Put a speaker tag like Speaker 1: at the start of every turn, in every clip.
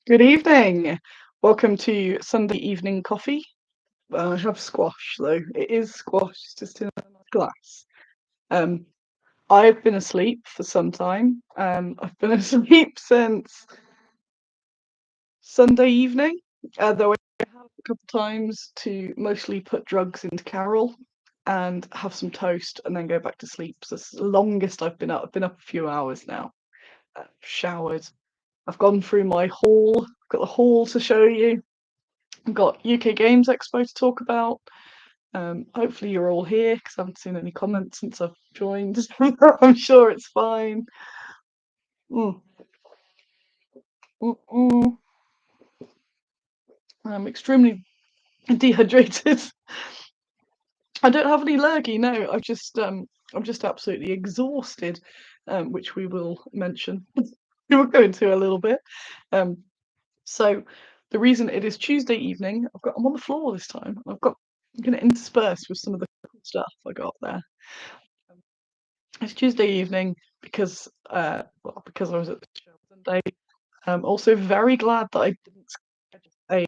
Speaker 1: Good evening. Welcome to Sunday evening coffee. I have squash though. It is squash, it's just in a nice glass. Um, I've been asleep for some time. I've been asleep since Sunday evening, though I have a couple times to mostly put drugs into Carol and have some toast and then go back to sleep. So it's the longest I've been up. I've been up a few hours now. Showered. I've gone through my haul. I've got the haul to show you. I've got UK Games Expo to talk about. Hopefully you're all here because I haven't seen any comments since I've joined. I'm sure it's fine. Mm, mm, mm. I'm extremely dehydrated. I don't have any lurgy. No, I'm just absolutely exhausted, which we will mention. We will go into a little bit. Um, so the reason it is Tuesday evening, I'm on the floor this time. I'm going to intersperse with some of the cool stuff I got there. It's Tuesday evening because because I was at the show Sunday. I'm also very glad that I didn't schedule a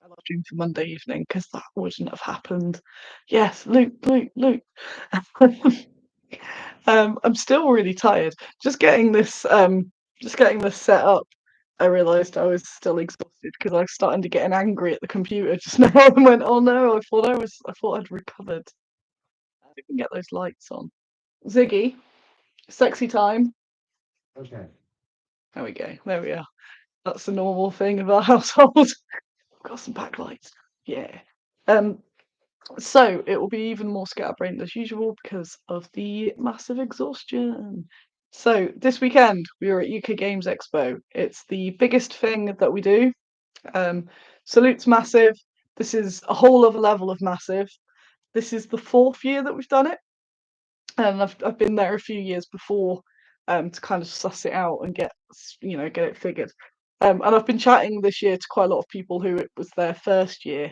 Speaker 1: live stream for Monday evening because that wouldn't have happened. Yes, Luke. I'm still really tired. Just getting this set up. I realised I was still exhausted because I was starting to get angry at the computer just now and went, oh no, I thought I'd recovered. I can get those lights on. Ziggy, sexy time.
Speaker 2: Okay.
Speaker 1: There we go. There we are. That's the normal thing of our household. Got some backlights. Yeah. Um. So it will be even more scatterbrained as usual because of the massive exhaustion. So this weekend we were at UK Games Expo. It's the biggest thing that we do. Um, Salute's massive. This is a whole other level of massive. This is the fourth year that we've done it, and I've been there a few years before to kind of suss it out and get it figured. And I've been chatting this year to quite a lot of people who it was their first year,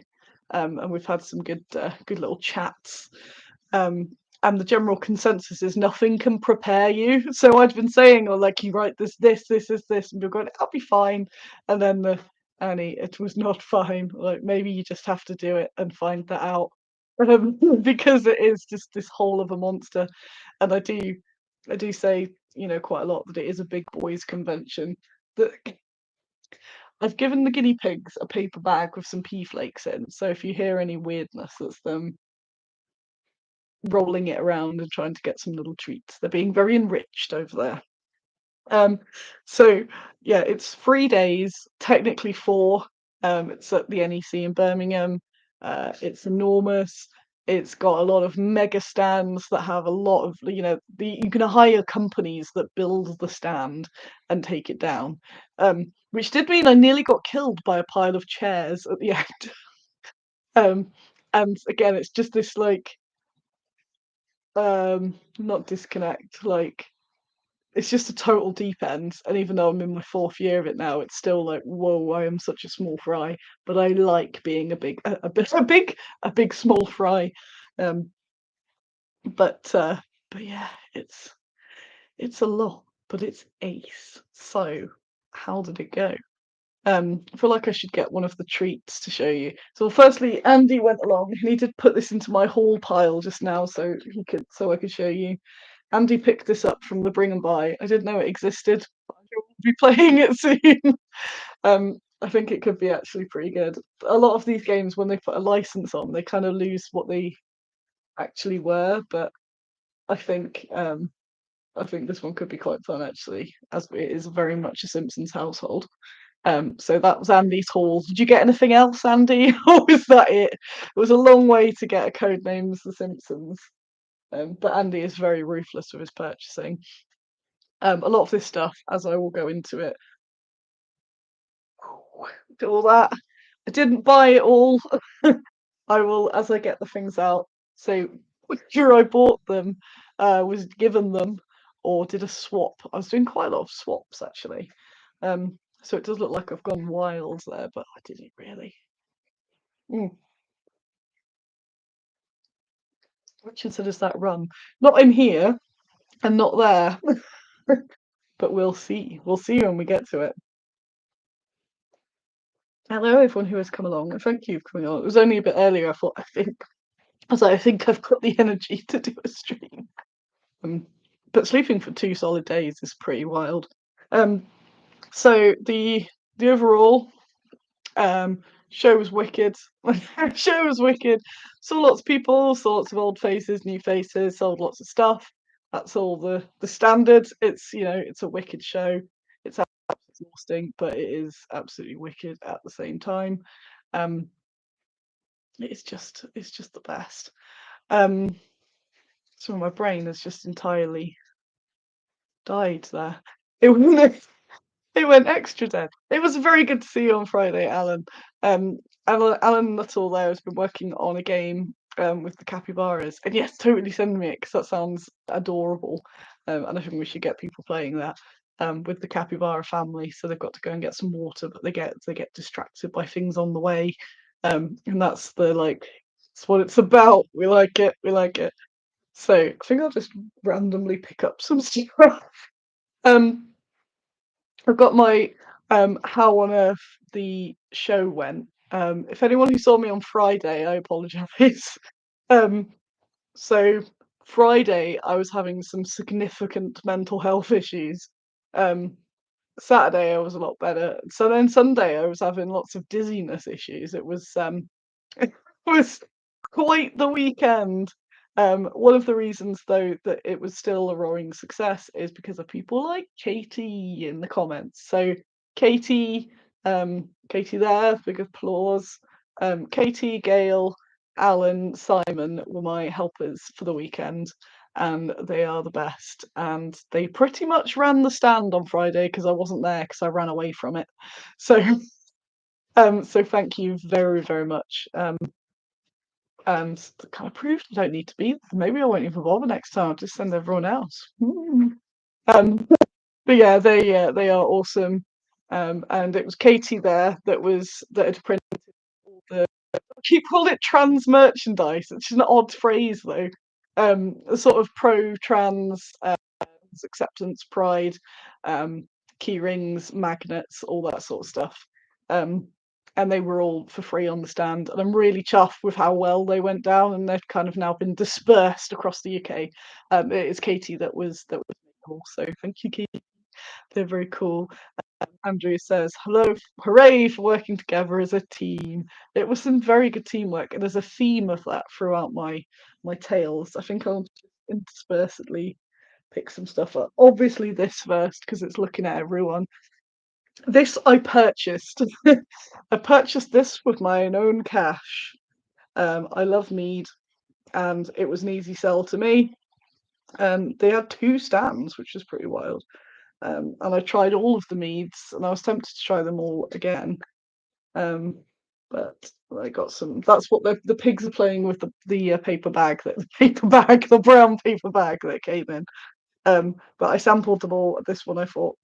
Speaker 1: and we've had some good little chats. Um, and the general consensus is nothing can prepare you. So I'd been saying, or like you write this, and you're going, I'll be fine. And then Annie, it was not fine. Like maybe you just have to do it and find that out because it is just this whole of a monster. And I do say, quite a lot that it is a big boys convention. That I've given the guinea pigs a paper bag with some pea flakes in. So if you hear any weirdness, that's them rolling it around and trying to get some little treats. They're being very enriched over there. Um, so yeah, it's 3 days, technically four. It's at the NEC in Birmingham. It's enormous. It's got a lot of mega stands that have a lot of, you can hire companies that build the stand and take it down. Which did mean I nearly got killed by a pile of chairs at the end. Um, and again, it's just this like, not disconnect, like it's just a total deep end. And even though I'm in my fourth year of it now, it's still like, whoa, I am such a small fry. But I like being a big small fry. Um, but yeah, it's a lot, but it's ace. So how did it go? I feel like I should get one of the treats to show you. So firstly, Andy went along. He did put this into my haul pile just now, so I could show you. Andy picked this up from the Bring and Buy. I didn't know it existed, but I will be playing it soon. I think it could be actually pretty good. A lot of these games, when they put a license on, they kind of lose what they actually were. But I think um, I think this one could be quite fun actually, as it is very much a Simpsons household. So that was Andy's haul. Did you get anything else, Andy, or was that it? It was a long way to get a code name as The Simpsons. But Andy is very ruthless with his purchasing. A lot of this stuff, as I will go into it, all that I didn't buy it all. I will, as I get the things out, say which year I bought them, was given them, or did a swap. I was doing quite a lot of swaps actually. So it does look like I've gone wild there, but I didn't really. Mm. Which instead does that run? Not in here and not there, but we'll see. We'll see when we get to it. Hello, everyone who has come along, and thank you for coming on. It was only a bit earlier. I think I've got the energy to do a stream. Um, but sleeping for 2 solid days is pretty wild. Um, so the overall show was wicked. Show was wicked. Saw lots of people, saw lots of old faces, new faces, sold lots of stuff. That's all the standard. It's it's a wicked show. It's exhausting, but it is absolutely wicked at the same time. Um, it's just the best. Um, so my brain has just entirely died there. It went it went extra dead. It was very good to see you on Friday, Alan. Alan Nuttall there has been working on a game with the capybaras, and yes, totally send me it because that sounds adorable. And I think we should get people playing that with the capybara family. So they've got to go and get some water, but they get distracted by things on the way, and that's that's what it's about. We like it. We like it. So I think I'll just randomly pick up some stuff. Um, I've got my how on earth the show went. If anyone who saw me on Friday, I apologise. Um, so Friday I was having some significant mental health issues. Um, Saturday I was a lot better. So then Sunday I was having lots of dizziness issues. It was it was quite the weekend. One of the reasons though that it was still a roaring success is because of people like Katie in the comments. So Katie, Katie there, big applause. Katie, Gail, Alan, Simon were my helpers for the weekend, and they are the best. And they pretty much ran the stand on Friday because I wasn't there because I ran away from it. So, so thank you very, very much. And that kind of proved I don't need to be there. Maybe I won't even bother next time. I'll just send everyone else. Um, but yeah, they are awesome. And it was Katie there that had printed all the. She called it trans merchandise, which is an odd phrase though. Sort of pro trans acceptance, pride, key rings, magnets, all that sort of stuff. Um, and they were all for free on the stand, and I'm really chuffed with how well they went down, and they've kind of now been dispersed across the UK. It is Katie that was cool, so thank you, Katie. They're very cool. Andrew says, "Hello, hooray for working together as a team." It was some very good teamwork, and there's a theme of that throughout my tales. I think I'll just interspersedly pick some stuff up. Obviously, this first because it's looking at everyone. This I purchased. I purchased this with my own cash. I love mead, and it was an easy sell to me. They had 2 stands, which was pretty wild. And I tried all of the meads, and I was tempted to try them all again. But I got some. That's what the pigs are playing with the paper bag the brown paper bag that came in. But I sampled them all. This one I thought,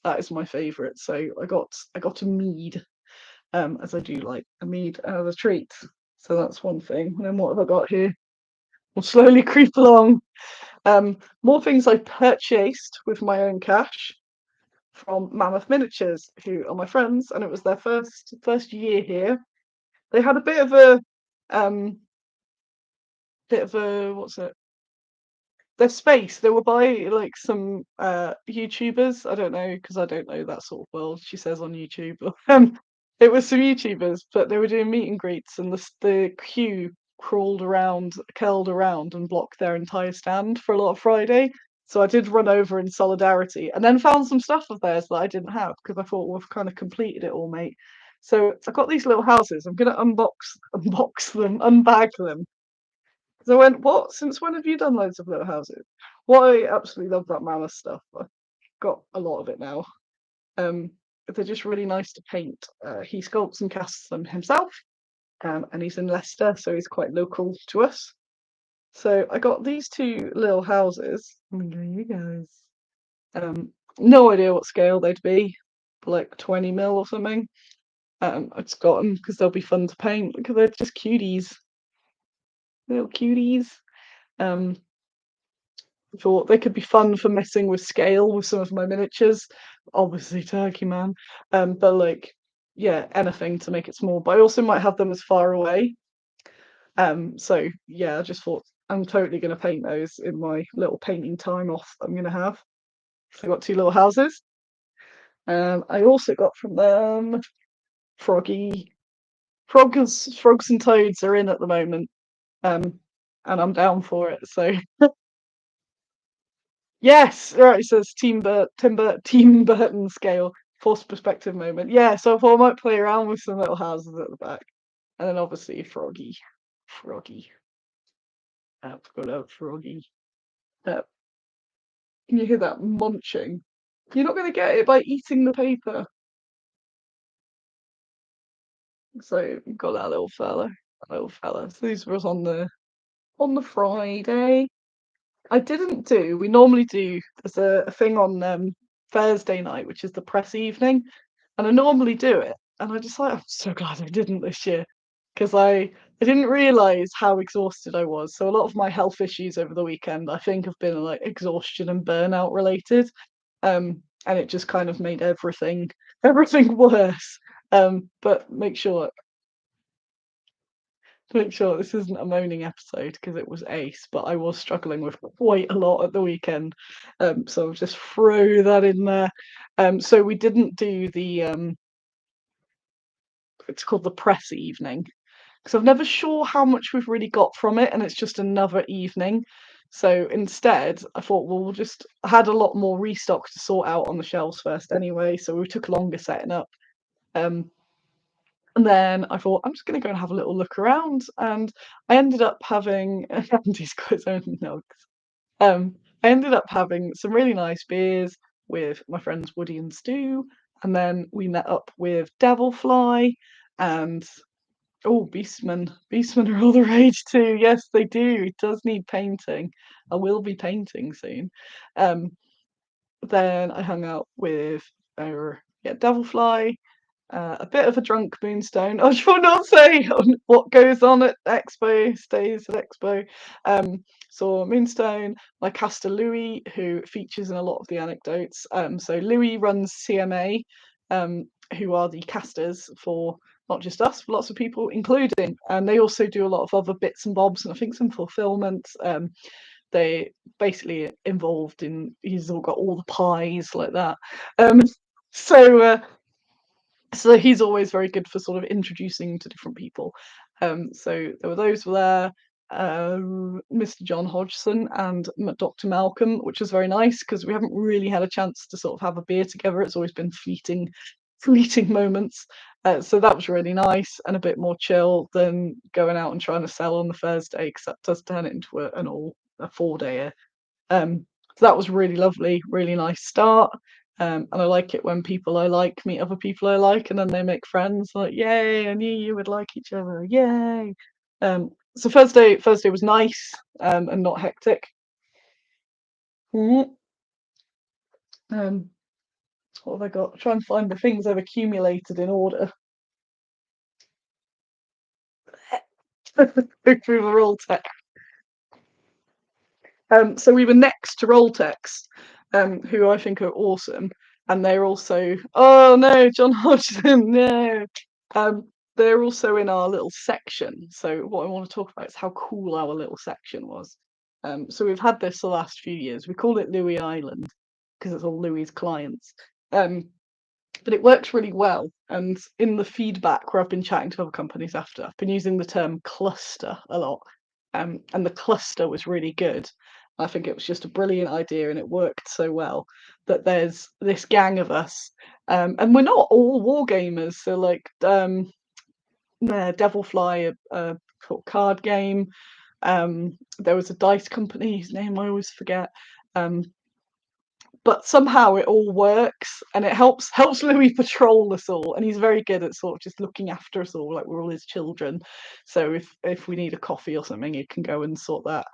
Speaker 1: that is my favourite. So I got a mead, as I do like a mead as a treat. So that's one thing. And then what have I got here? We'll slowly creep along. More things I purchased with my own cash from Mammoth Miniatures, who are my friends, and it was their first year here. They had a bit of a what's it? Their space. They were by like some YouTubers. I don't know because I don't know that sort of world. She says on YouTube. It was some YouTubers, but they were doing meet and greets, and the queue curled around, and blocked their entire stand for a lot of Friday. So I did run over in solidarity, and then found some stuff of theirs that I didn't have because I thought we've kind of completed it all, mate. So I got these little houses. I'm gonna unbag them. So I went, what? Since when have you done loads of little houses? Well, I absolutely love that mammoth stuff. I've got a lot of it now. Um, they're just really nice to paint. He sculpts and casts them himself, and he's in Leicester, so he's quite local to us. So I got these 2 little houses. You guys. No idea what scale they'd be, like 20 mil or something. I just got them because they'll be fun to paint because they're just cuties, little cuties. Um, thought they could be fun for messing with scale with some of my miniatures. Obviously, Turkey Man, but like yeah, anything to make it small. But I also might have them as far away. So yeah, I just thought I'm totally gonna paint those in my little painting time off I'm gonna have. So I got two little houses. I also got from them Froggy. Frogs and toads are in at the moment. Um, and I'm down for it. So yes, right. It says Team Burton scale, forced perspective moment. Yeah, so I thought I might play around with some little houses at the back, and then obviously Froggy. I've got a Froggy. Uh, can you hear that munching? You're not going to get it by eating the paper. So you've got that little fella. So these was on the Friday. I didn't do. We normally do. There's a thing on Thursday night, which is the press evening, and I normally do it. And I just like I'm so glad I didn't this year because I didn't realise how exhausted I was. So a lot of my health issues over the weekend, I think, have been like exhaustion and burnout related, and it just kind of made everything worse. But make sure this isn't a moaning episode because it was ace, but I was struggling with quite a lot at the weekend. So I'll just throw that in there. So we didn't do it's called the press evening because I'm never sure how much we've really got from it, and it's just another evening. So instead, I thought, well, I had a lot more restock to sort out on the shelves first anyway, so we took longer setting up. Um, And then I thought, I'm just going to go and have a little look around. And I ended up having, Andy's got his own nugs. I ended up having some really nice beers with my friends Woody and Stu. And then we met up with Devilfly and, oh, Beastman. Beastman are all the rage too. Yes, they do. It does need painting. I will be painting soon. Um, then I hung out with, yeah, Devilfly, a bit of a drunk Moonstone. I shall not say on what goes on at Expo, stays at Expo. Saw Moonstone, my caster Louis, who features in a lot of the anecdotes. So Louis runs CMA, who are the casters for not just us, but lots of people, including, and they also do a lot of other bits and bobs, and I think some fulfillment. They basically involved in. He's all got all the pies like that. So so he's always very good for sort of introducing to different people. So there were those there, Mr. John Hodgson and Dr. Malcolm, which was very nice because we haven't really had a chance to sort of have a beer together. It's always been fleeting moments. So that was really nice and a bit more chill than going out and trying to sell on the Thursday because that does turn it into a 4-day. So that was really lovely, really nice start. And I like it when people I like meet other people I like, and then they make friends. Like, yay! I knew you would like each other. Yay! So Thursday was nice and not hectic. Mhm. Um, what have I got? Try and find the things I've accumulated in order. Go through the roll text. So we were next to Rolltex, who I think are awesome, and they're also oh no, John Hodgson, no. They're also in our little section. So what I want to talk about is how cool our little section was. So we've had this the last few years. We call it Louis Island because it's all Louis's clients. Um, but it works really well. And in the feedback where I've been chatting to other companies after, I've been using the term cluster a lot. And the cluster was really good. I think it was just a brilliant idea and it worked so well that there's this gang of us. And we're not all war gamers. So like Devilfly, a card game. There was a dice company whose name I always forget. Um, but somehow it all works and it helps Louis patrol us all, and he's very good at sort of just looking after us all like we're all his children. So if we need a coffee or something, he can go and sort that.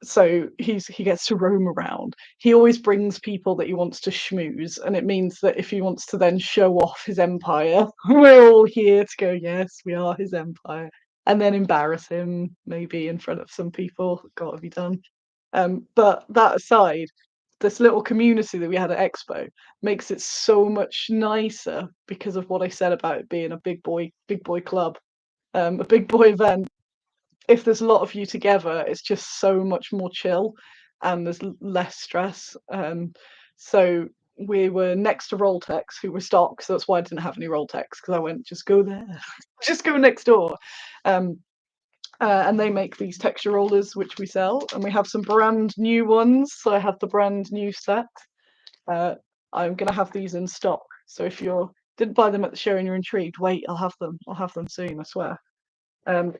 Speaker 1: So he gets to roam around. He always brings people that he wants to schmooze, and it means that if he wants to then show off his empire, we're all here to go, yes, we are his empire, and then embarrass him maybe in front of some people. Got to be done. But that aside, this little community that we had at Expo makes it so much nicer because of what I said about it being a big boy club, a big boy event. If there's a lot of you together, it's just so much more chill and there's less stress. So we were next to Rolltex, who were stock, so that's why I didn't have any Rolltex because I went, just go there, just go next door. Um, and they make these texture rollers which we sell, and we have some brand new ones. So I have the brand new set. Uh, I'm gonna have these in stock. So if you didn't buy them at the show and you're intrigued, wait, I'll have them. I'll have them soon, I swear. Um,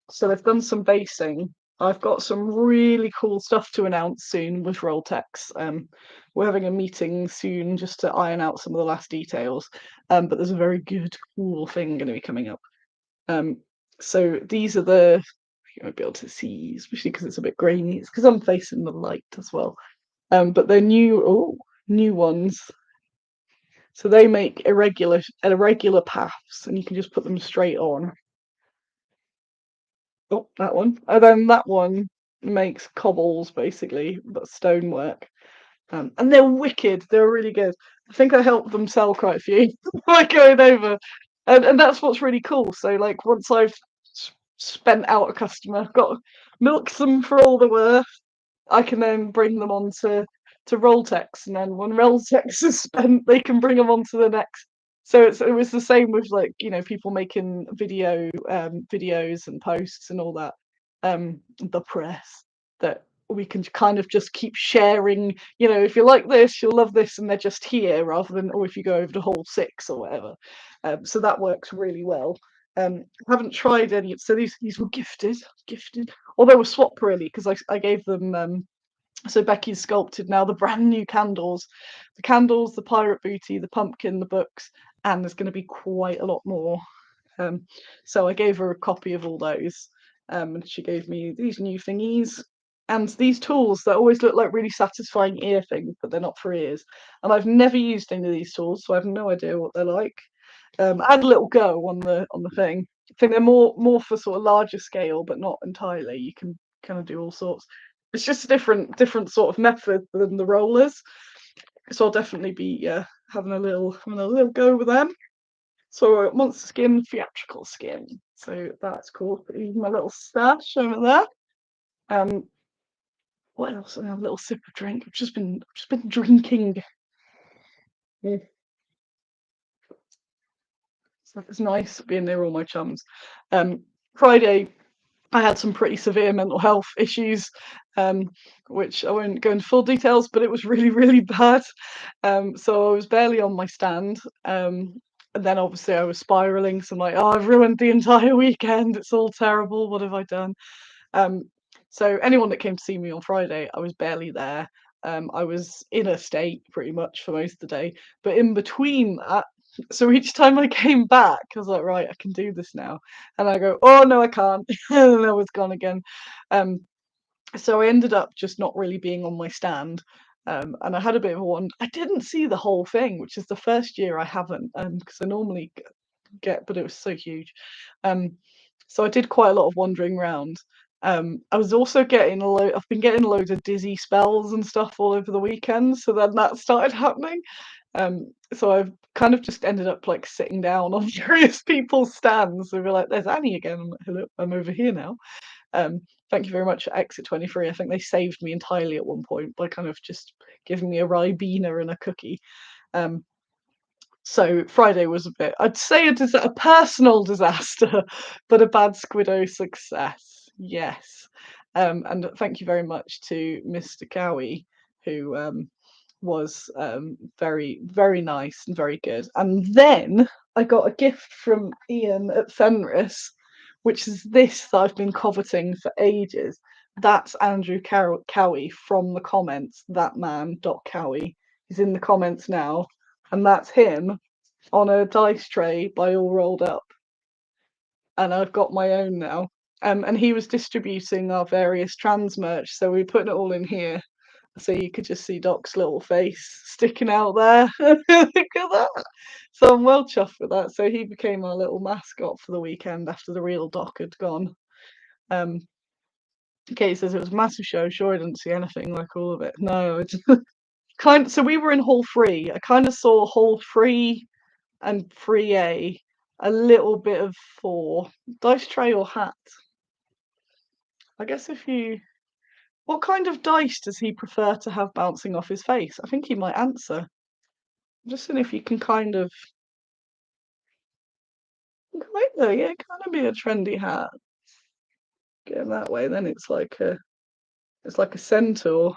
Speaker 1: so they've done some basing. I've got some really cool stuff to announce soon with Rolltex. We're having a meeting soon just to iron out some of the last details. But there's a very good, cool thing going to be coming up. So these are the, you won't be able to see, especially because it's a bit grainy. It's because I'm facing the light as well. But they're new ones. So they make irregular paths, and you can just put them straight on. Oh, that one. And then that one makes cobbles, basically, but stonework. And they're wicked. They're really good. I think I helped them sell quite a few by going over. And that's what's really cool. So, like, once I've spent out a customer, got milked them for all they're worth, I can then bring them on to Rolltex, and then when Rolltex is spent, they can bring them on to the next. So it was the same with, like, people making videos and posts and all that. The press, that we can kind of just keep sharing. If you like this, you'll love this, and they're just here rather than, or if you go over to hall 6 or whatever. So that works really well. I haven't tried any. So these were gifted, or they were swap really, because I gave them. So Becky's sculpted now the brand new candles, the pirate booty, the pumpkin, the books, and there's going to be quite a lot more. So I gave her a copy of all those, and she gave me these new thingies and these tools that always look like really satisfying ear things, but they're not for ears. And I've never used any of these tools, so I have no idea what they're like. I had a little go on the thing. I think they're more for sort of larger scale, but not entirely. You can kind of do all sorts. It's just a different sort of method than the rollers. So I'll definitely be having a little go with them. So monster skin, theatrical skin. So that's cool. My little stash over there. What else? I have a little sip of drink. I've just been drinking. Yeah. So it's nice being near all my chums. Friday, I had some pretty severe mental health issues, which I won't go into full details, but it was really, really bad. So I was barely on my stand. And then obviously I was spiraling. So I'm like, oh, I've ruined the entire weekend. It's all terrible. What have I done? Um, so anyone that came to see me on Friday, I was barely there. I was in a state pretty much for most of the day. But in between that, so each time I came back, I was like, right, I can do this now. And I go, oh no, I can't. And I was gone again. Um, so I ended up just not really being on my stand. And I had a bit of a one. I didn't see the whole thing, which is the first year I haven't, because I normally get, but it was so huge. So I did quite a lot of wandering around. I was also getting I've been getting loads of dizzy spells and stuff all over the weekend. So then that started happening. So I've kind of just ended up like sitting down on various people's stands. And we're like, "There's Annie again." I'm like, "Hello, I'm over here now." Thank you very much for Exit 23. I think they saved me entirely at one point by kind of just giving me a Ribena and a cookie. So Friday was a bit, I'd say a personal disaster, but a bad Squiddo success. Yes. And thank you very much to Mr. Cowie, who was very, very nice and very good. And then I got a gift from Ian at Fenris, which is this that I've been coveting for ages. That's Andrew Cowie from the comments, that man, Cowie. He's in the comments now. And that's him on a dice tray by All Rolled Up. And I've got my own now. And he was distributing our various trans merch, so we put it all in here. So you could just see Doc's little face sticking out there. Look at that. So I'm well chuffed with that. So he became our little mascot for the weekend after the real Doc had gone. Um, Katie says it was a massive show. Sure, I didn't see anything like all of it. No, it's so we were in hall 3. I kind of saw hall 3 and 3A, a little bit of 4. Dice tray or hat? I guess if you. What kind of dice does he prefer to have bouncing off his face? I think he might answer. I'm just seeing if you can kind of. Yeah, kind of be a trendy hat. Get him that way, then it's like a centaur,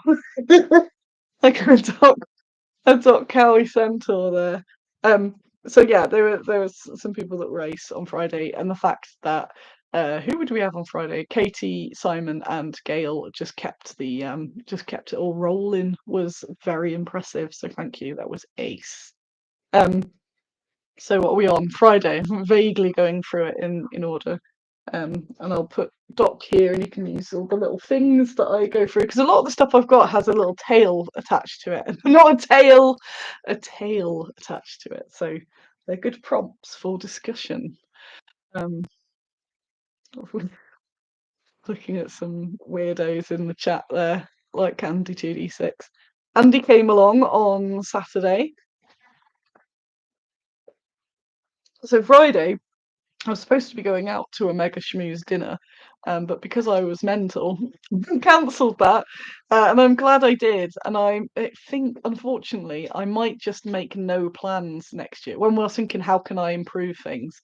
Speaker 1: like a Doc Cowie centaur there. Um, so yeah, there was some people that race on Friday, and the fact that who would we have on Friday? Katie, Simon, and Gail just kept it all rolling was very impressive. So thank you, that was ace. Um, so what are we on Friday? I'm vaguely going through it in order. And I'll put Doc here, and you can use all the little things that I go through because a lot of the stuff I've got has a little tail attached to it, not a tail attached to it. So they're good prompts for discussion. Um, looking at some weirdos in the chat there, like Andy 2D6. Andy came along on Saturday. So Friday, I was supposed to be going out to a mega schmooze dinner, but because I was mental, cancelled that. And I'm glad I did. And I think, unfortunately, I might just make no plans next year. When we're thinking, how can I improve things?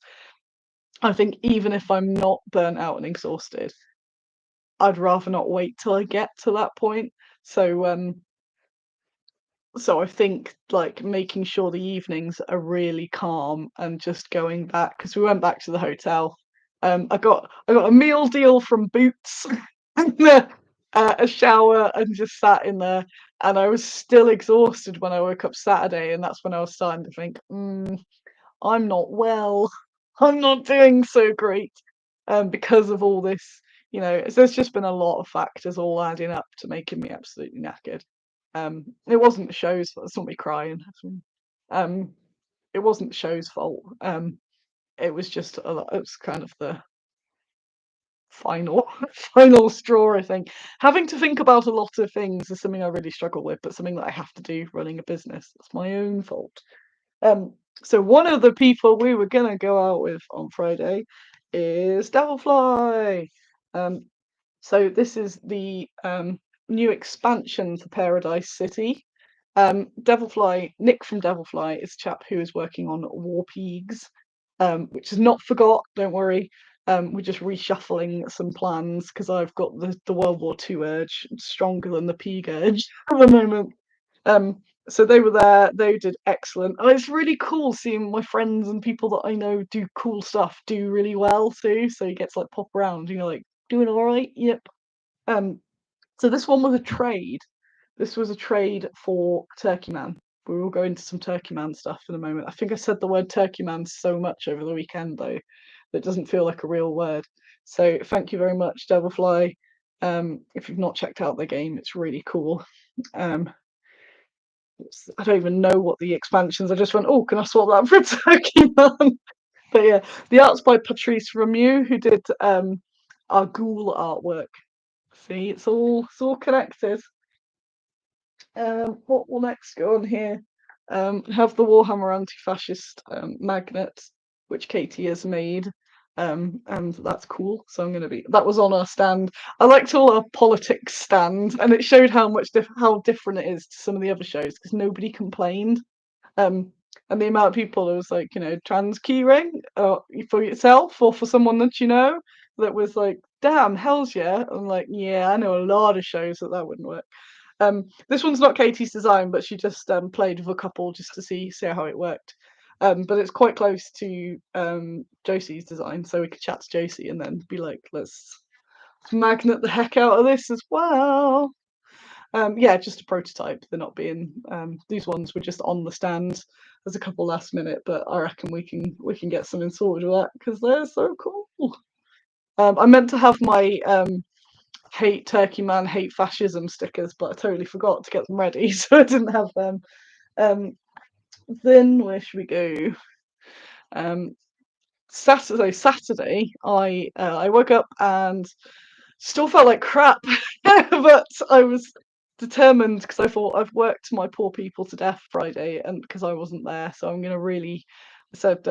Speaker 1: I think even if I'm not burnt out and exhausted, I'd rather not wait till I get to that point. So I think like making sure the evenings are really calm and just going back because we went back to the hotel. I got a meal deal from Boots, and a shower, and just sat in there. And I was still exhausted when I woke up Saturday, and that's when I was starting to think, I'm not well. I'm not doing so great, because of all this. There's just been a lot of factors all adding up to making me absolutely knackered. It wasn't the show's fault. It's not me crying. Um, it wasn't the show's fault. It was just a lot. It was kind of the final final straw, I think. Having to think about a lot of things is something I really struggle with, but something that I have to do running a business. It's my own fault. Um, so one of the people we were gonna go out with on Friday is Devilfly. Um, so this is the new expansion for Paradise City. Devilfly, Nick from Devilfly is a chap who is working on War Pigs, which is not forgot, don't worry. We're just reshuffling some plans because I've got the World War II urge stronger than the Pig urge at the moment. So they were there, they did excellent. And it's really cool seeing my friends and people that I know do cool stuff do really well too. So you get to like pop around, like, doing all right? Yep. Um, so this one was a trade. This was a trade for Turkey Man. We will go into some Turkey Man stuff in a moment. I think I said the word Turkey Man so much over the weekend though that doesn't feel like a real word. So thank you very much, Devilfly. If you've not checked out the game, it's really cool. I don't even know what the expansions. I just went, oh, can I swap that for a Turkey Man? But yeah, the art's by Patrice Rameau, who did our ghoul artwork. See, it's all connected. What will next go on here? Have the Warhammer anti-fascist magnet, which Katie has made. And that's cool. So that was on our stand. I liked all our politics stands, and it showed how different it is to some of the other shows because nobody complained. Um, and the amount of people that was like, trans keyring for yourself or for someone that that was like, damn, hell's yeah. I'm like, yeah, I know a lot of shows that wouldn't work. This one's not Katie's design, but she just played with a couple just to see how it worked. But it's quite close to Josie's design, so we could chat to Josie and then be like, let's magnet the heck out of this as well. Yeah, just a prototype. They're not being these ones were just on the stand. There's a couple last minute, but I reckon we can get something sorted with that because they're so cool. I meant to have my hate Turkey Man, hate fascism stickers, but I totally forgot to get them ready, so I didn't have them. Then where should we go? Saturday, I woke up and Still felt like crap, but I was determined because I thought I've worked my poor people to death Friday, and because I wasn't there, so I'm gonna really. I said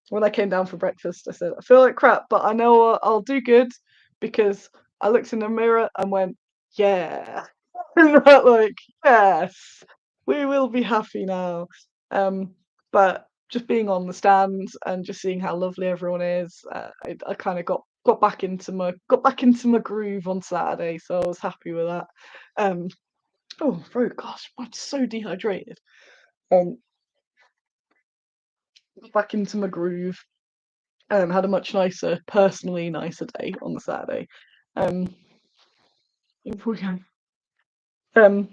Speaker 1: when I came down for breakfast, I said I feel like crap, but I know I'll do good because I looked in the mirror and went, yeah, like yes, we will be happy now. But just being on the stand and just seeing how lovely everyone is, I kind of got back into my groove on Saturday, so I was happy with that. Um, oh, throat, gosh, I'm so dehydrated. Um, got back into my groove. Had a much nicer, personally nicer day on the Saturday. Um, if we can, um,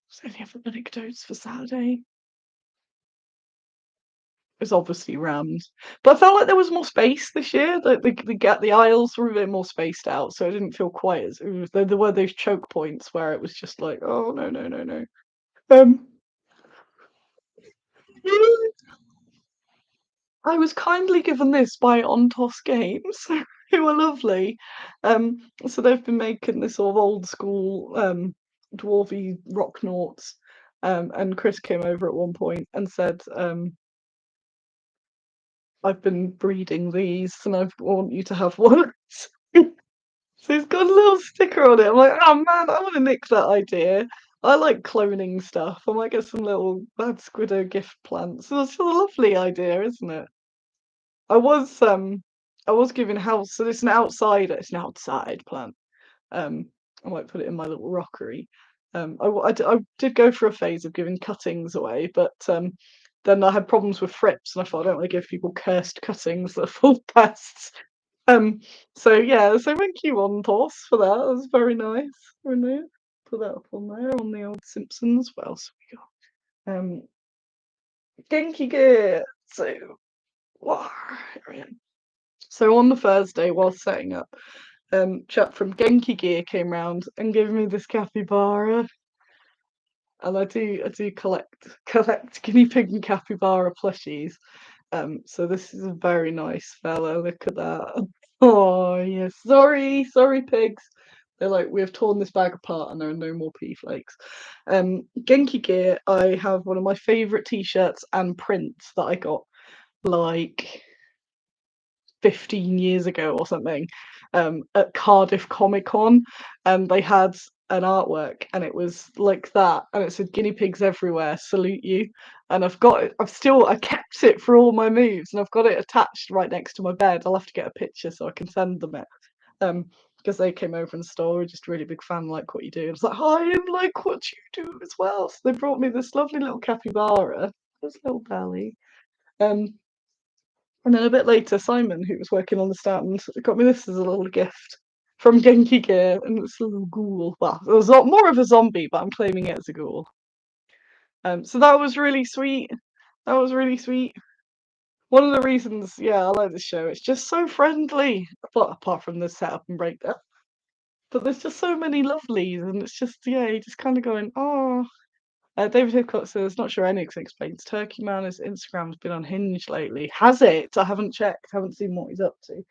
Speaker 1: was there any other anecdotes for Saturday? It was obviously rammed, but I felt like there was more space this year. Like the aisles were a bit more spaced out, so it didn't feel quite as. It was, there were those choke points where it was just like, oh no no no no. Um, I was kindly given this by Ontos Games, who are lovely. So they've been making this sort of old school dwarvy rock noughts. And Chris came over at one point and said, I've been breeding these and I want you to have one. So he's got a little sticker on it. I'm like, oh man, I want to nick that idea. I like cloning stuff. I might get some little bad Squiddo gift plants. So it's a lovely idea, isn't it? I was um I was giving house, so it's an outside plant. Um, I might put it in my little rockery. I did go through a phase of giving cuttings away, but then I had problems with thrips, and I thought I don't want to give people cursed cuttings that are full of pests. Um, so yeah, so thank you on Toss for that. That was very nice. Very nice. Put that up on there on the old Simpsons. What else have we got? Genki Gear. So, wow. So on the Thursday, while setting up, chap from Genki Gear came round and gave me this capybara, and I do collect guinea pig and capybara plushies. So this is a very nice fella. Look at that. Oh yes, sorry pigs. They're like, we have torn this bag apart and there are no more pea flakes. Genki Gear, I have one of my favourite t-shirts and prints that I got like 15 years ago or something, at Cardiff Comic Con, and they had an artwork and it was like that, and it said guinea pigs everywhere salute you. And I kept it for all my moves, and I've got it attached right next to my bed. I'll have to get a picture so I can send them it. Because they came over in the store, we're just really big fan, like what you do. And it's like, hi, I like what you do as well. So they brought me this lovely little capybara, this little belly. Um, and then a bit later, Simon, who was working on the stand, got me this as a little gift from Genki Gear, and it's a little ghoul. Well, it was more of a zombie, but I'm claiming it as a ghoul. So that was really sweet. That was really sweet. One of the reasons, yeah, I like this show. It's just so friendly. Apart from the setup and breakdown, but there's just so many lovelies, and it's just yeah, you just kind of going, oh. David Hickox says, not sure Enix explains. Turkey Man, his Instagram's been unhinged lately. Has it? I haven't checked, haven't seen what he's up to.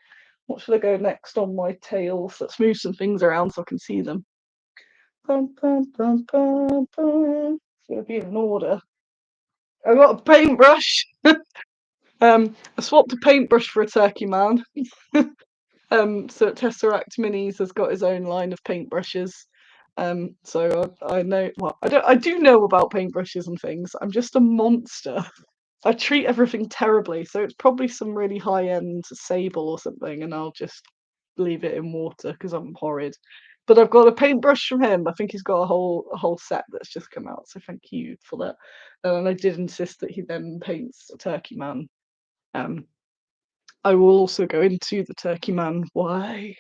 Speaker 1: What should I go next on my tails? Let's move some things around so I can see them. Bum, bum, bum, bum, bum. It's going to be in order. I got a paintbrush. I swapped a paintbrush for a Turkey Man. So Tesseract Minis has got his own line of paintbrushes. So I know. Well, I do know about paintbrushes and things. I'm just a monster. I treat everything terribly, so it's probably some really high-end sable or something, and I'll just leave it in water because I'm horrid. But I've got a paintbrush from him. I think he's got a whole set that's just come out, so thank you for that. And I did insist that he then paints a Turkey Man. Um, I will also go into the Turkey Man. Why?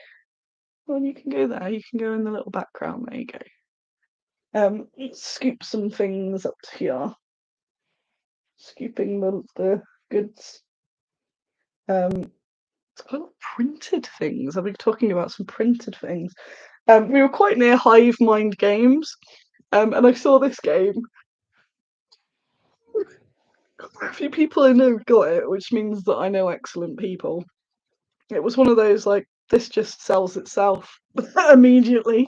Speaker 1: Well, you can go there. You can go in the little background. There you go. Let's scoop some things up to here. Scooping the goods. It's quite a lot of printed things. I've been talking about some printed things. We were quite near Hive Mind Games, and I saw this game. A few people I know got it, which means that I know excellent people. It was one of those like this just sells itself immediately.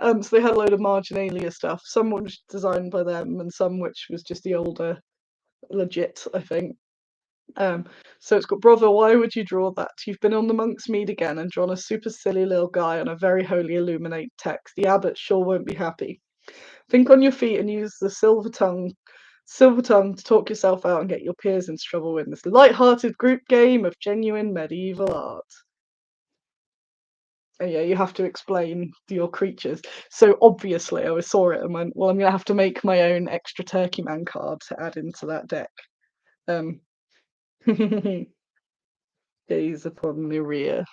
Speaker 1: So they had a load of marginalia stuff, some was designed by them and some which was just the older legit, I think. So it's got, brother, why would you draw that? You've been on the monk's mead again and drawn a super silly little guy on a very holy illuminate text. The abbot sure won't be happy. Think on your feet and use the silver tongue to talk yourself out and get your peers into trouble in this light-hearted group game of genuine medieval art. And yeah, you have to explain your creatures. So obviously I saw it and went, well, I'm gonna have to make my own extra Turkey Man card to add into that deck. Gaze upon the rear.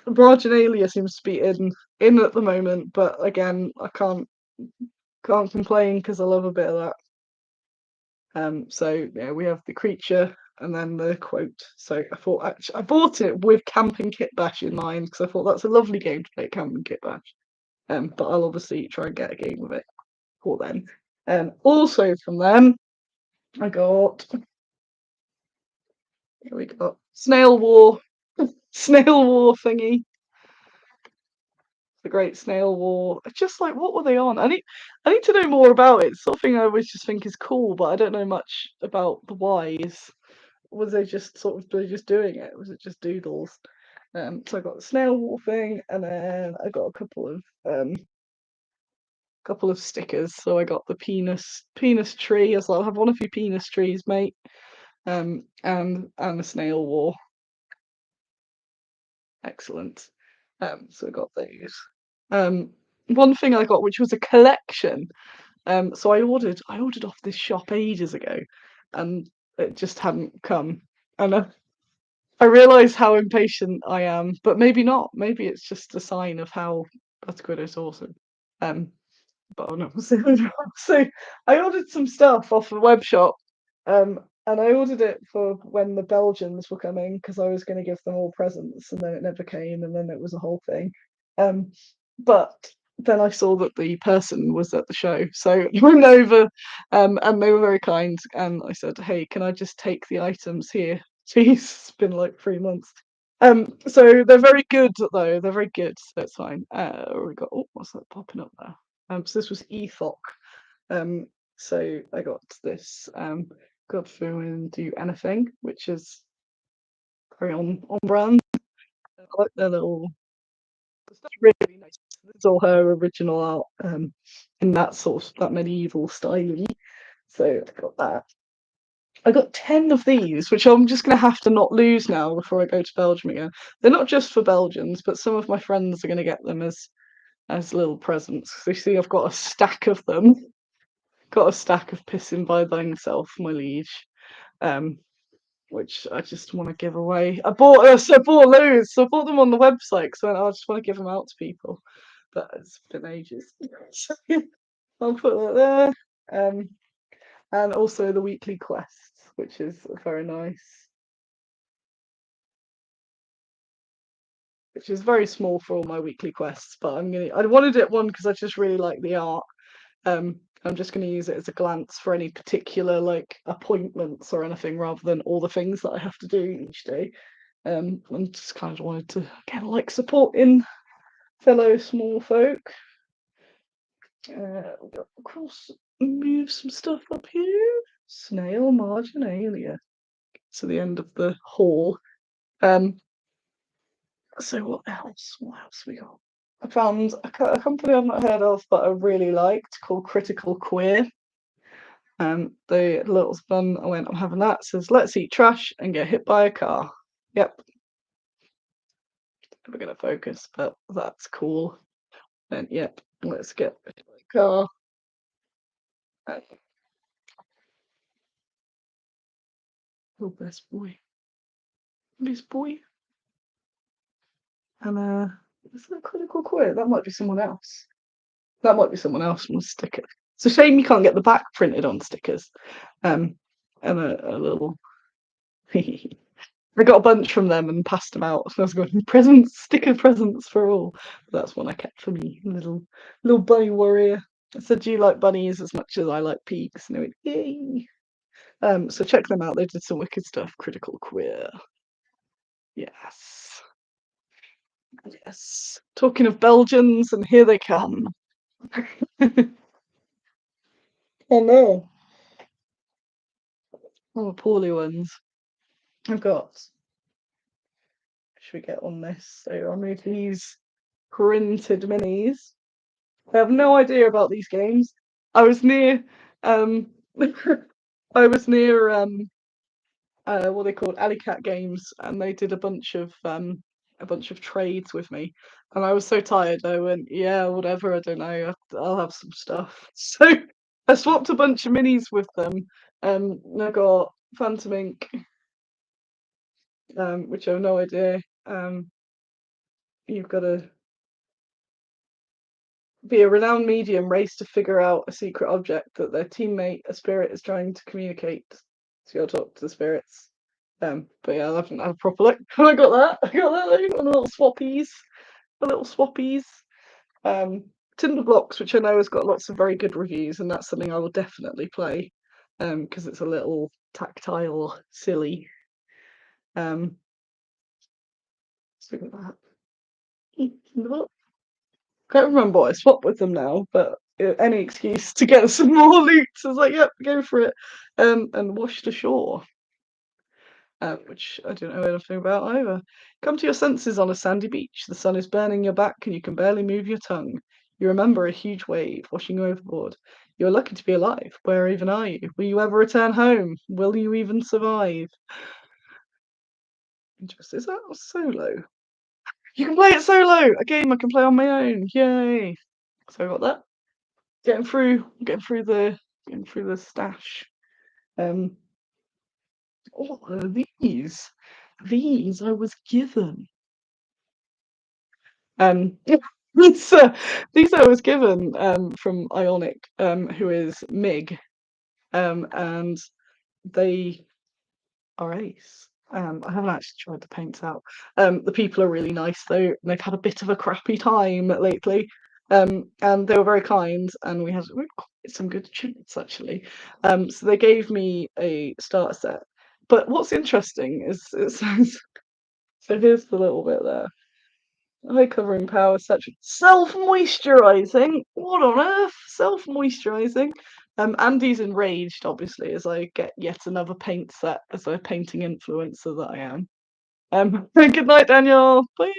Speaker 1: Marginalia seems to be in at the moment, but again, I can't complain because I love a bit of that. So yeah, we have the creature and then the quote. So I thought, actually, I bought it with Camping Kit Bash in mind because I thought that's a lovely game to play at Camping Kit Bash. But I'll obviously try and get a game of it for then. Also from them, I got, here we got Snail War thingy. The Great Snail War. It's just like, what were they on? I need to know more about it. It's something I always just think is cool, but I don't know much about the whys. Was they just sort of just doing it? Was it just doodles? So I got the Snail War thing, and then I got a couple of stickers. So I got the penis tree as well. I have one of your penis trees, mate. And the Snail War. Excellent. So I got those. One thing I got, which was a collection. So I ordered off this shop ages ago, and it just hadn't come. And I realised how impatient I am, but maybe not. Maybe it's just a sign of how that's good. It's awesome. Um, but oh no, so I ordered some stuff off the web shop, and I ordered it for when the Belgians were coming because I was going to give them all presents, and then it never came, and then it was a whole thing. But then I saw that the person was at the show, so I went over, and they were very kind, and I said, "Hey, can I just take the items here, please?" It's been like 3 months. So they're very good though. They're very good, so it's fine. We got, oh, what's that popping up there? So this was ETHOC. So I got this God Food Do Anything, which is very on brand. I like their little, it's really nice. It's all her original art, in that sort of that medieval style. So I got that. I got 10 of these, which I'm just going to have to not lose now before I go to Belgium again. They're not just for Belgians, but some of my friends are going to get them as little presents. So you see, I've got a stack of them. Got a stack of pissing by thyself, my liege, which I just want to give away. I bought loads, so I bought them on the website because I just want to give them out to people. But it's been ages. So I'll put that there. And also the weekly quests, which is very nice. Which is very small for all my weekly quests, but I wanted it one because I just really like the art. I'm just going to use it as a glance for any particular like appointments or anything rather than all the things that I have to do each day. And just kind of wanted to again like supporting fellow small folk. Of course, move some stuff up here. Snail marginalia to the end of the hall. So what else? What else we got? I found a company I've not heard of but I really liked called Critical Queer. The little fun I went, I'm having that. It says, let's eat trash and get hit by a car. Yep. We're gonna focus, but that's cool. And yep, let's get hit by a car. Oh, best boy. Best boy. And is that Critical Queer? That might be someone else. That might be someone else on the sticker. It's a shame you can't get the back printed on stickers. And a little I got a bunch from them and passed them out. So I was going, presents, sticker presents for all. But that's one I kept for me, little bunny warrior. I said, do you like bunnies as much as I like pigs? And they went, yay. So check them out. They did some wicked stuff. Critical Queer. Yes. Yes. Talking of Belgians, and here they come. Oh no. Oh, poorly ones. I've got. Should we get on this? So I'll move these printed minis. I have no idea about these games. I was near. Um, I was near. What they called Alley Cat Games, and they did a bunch of trades with me, and I was so tired. I went, yeah, whatever. I don't know. I'll have some stuff. So I swapped a bunch of minis with them. And I got Phantom Ink, which I have no idea. You've got to be a renowned medium race to figure out a secret object that their teammate, a spirit, is trying to communicate. So you got to talk to the spirits. But yeah, I haven't had a proper look. I got that. I got that. I got the little swappies. The little swappies. Tinder Blocks, which I know has got lots of very good reviews, and that's something I will definitely play. Because it's a little tactile, silly. So we got that. Can't remember what I swapped with them now, but any excuse to get some more loot. So I was like, yep, go for it. And washed ashore, which I don't know anything about either. Come to your senses on a sandy beach. The sun is burning your back and you can barely move your tongue. You remember a huge wave washing you overboard. You're lucky to be alive. Where even are you? Will you ever return home? Will you even survive? Interesting. Is that solo? You can play it solo! A game I can play on my own. Yay! So I got that. Getting through the stash. Um, what are these? These I was given. Um, these, these I was given from Ionic, who is Mig, and they are ace. I haven't actually tried the paints out. The people are really nice though, and they've had a bit of a crappy time lately. And they were very kind, and we had quite some good chats actually. So they gave me a starter set. But what's interesting is it says so. Here's the little bit there. Eye covering power, such self-moisturizing. What on earth? Self-moisturizing. Andy's enraged, obviously, as I get yet another paint set as a painting influencer that I am. Good night, Daniel. Bye.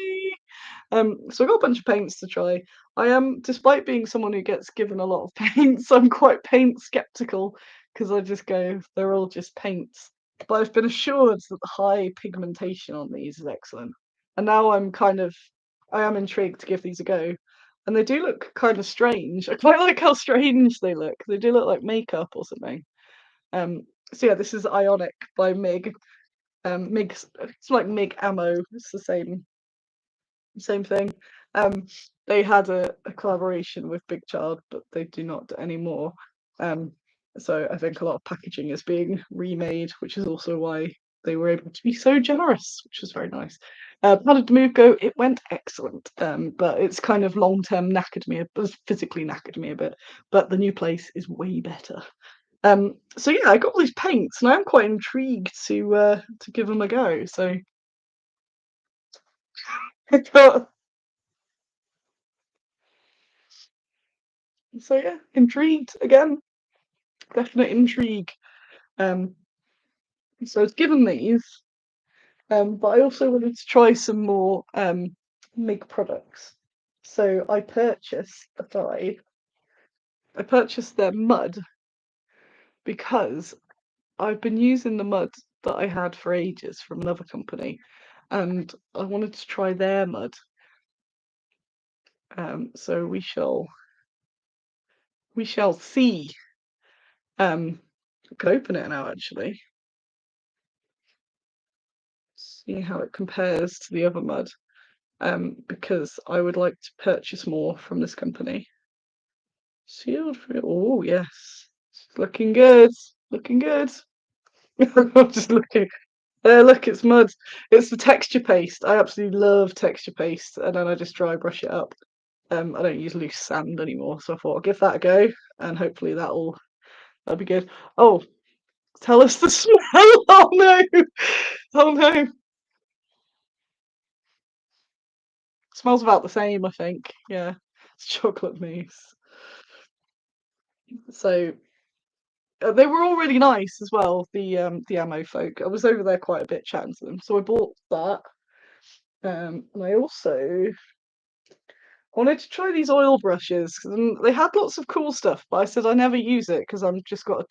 Speaker 1: So I got a bunch of paints to try. I am, despite being someone who gets given a lot of paints, I'm quite paint skeptical because I just go, they're all just paints. But I've been assured that the high pigmentation on these is excellent. And now I am intrigued to give these a go. And they do look kind of strange. I quite like how strange they look. They do look like makeup or something. So yeah, this is Ionic by Mig. Mig's it's like Mig Ammo. It's the same thing. Um, they had a collaboration with Big Child, but they do not anymore. Um, so I think a lot of packaging is being remade, which is also why they were able to be so generous, which was very nice. How did the move go? It went excellent, but it's kind of long term knackered me, physically knackered me a bit. But the new place is way better. So yeah, I got all these paints, and I'm quite intrigued to give them a go. So I got so yeah, intrigued again. Definite intrigue. Um, so I was given these, but I also wanted to try some more MIG products. So I purchased their mud because I've been using the mud that I had for ages from another company, and I wanted to try their mud. So we shall see. I could open it now actually, see how it compares to the other mud. Because I would like to purchase more from this company. Sealed for oh yes, it's looking good, looking good. I'm just looking. There, look, it's mud. It's the texture paste. I absolutely love texture paste, and then I just dry brush it up. I don't use loose sand anymore, so I thought I'll give that a go, and hopefully that'll be good. Oh, tell us the smell. Oh no, oh no. Smells about the same, I think. Yeah, it's chocolate mousse. So they were all really nice as well. The ammo folk. I was over there quite a bit chatting to them, so I bought that. And I also wanted to try these oil brushes 'cause, they had lots of cool stuff, but I said I never use it because I'm just got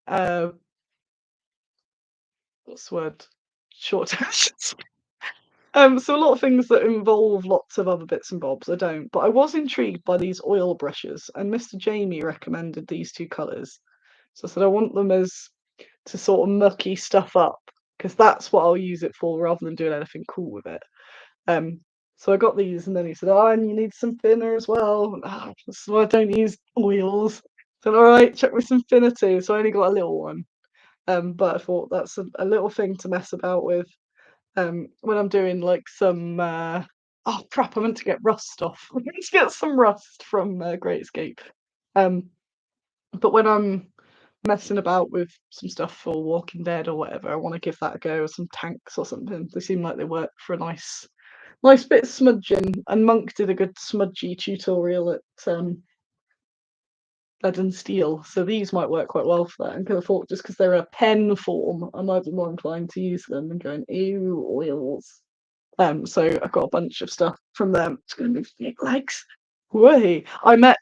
Speaker 1: uh what's the word? Short attentions. So a lot of things that involve lots of other bits and bobs, I don't. But I was intrigued by these oil brushes, and Mr. Jamie recommended these two colours. So I said I want them as to sort of mucky stuff up, because that's what I'll use it for rather than doing anything cool with it. Um, so I got these, and then he said, "Oh, and you need some thinner as well." This is why I don't use oils. So all right, check with some thinner too. So I only got a little one. But I thought that's a little thing to mess about with. When I'm doing like some oh crap, I meant to get rust off. I meant to get some rust from Great Escape. Um, but when I'm messing about with some stuff for Walking Dead or whatever, I want to give that a go, or some tanks or something. They seem like they work for a nice bit of smudging. And Monk did a good smudgy tutorial at Lead and Steel, so these might work quite well for that. And I thought just because they're a pen form, I might be more inclined to use them and going, ew, oils. So I've got a bunch of stuff from them. It's going to be big legs. Way. I met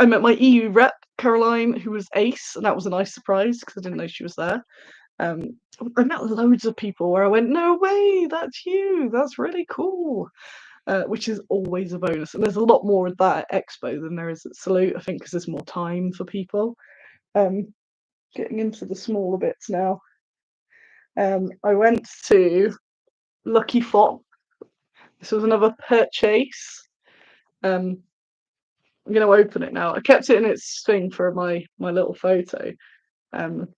Speaker 1: my EU rep Caroline, who was ace, and that was a nice surprise because I didn't know she was there. Um, I met loads of people where I went, no way, that's you. That's really cool. Which is always a bonus. And there's a lot more of that at Expo than there is at Salute, I think, because there's more time for people. Um, Getting into the smaller bits now. I went to Lucky Fox. This was another purchase. Um, I'm going to open it now. I kept it in its thing for my little photo. Um,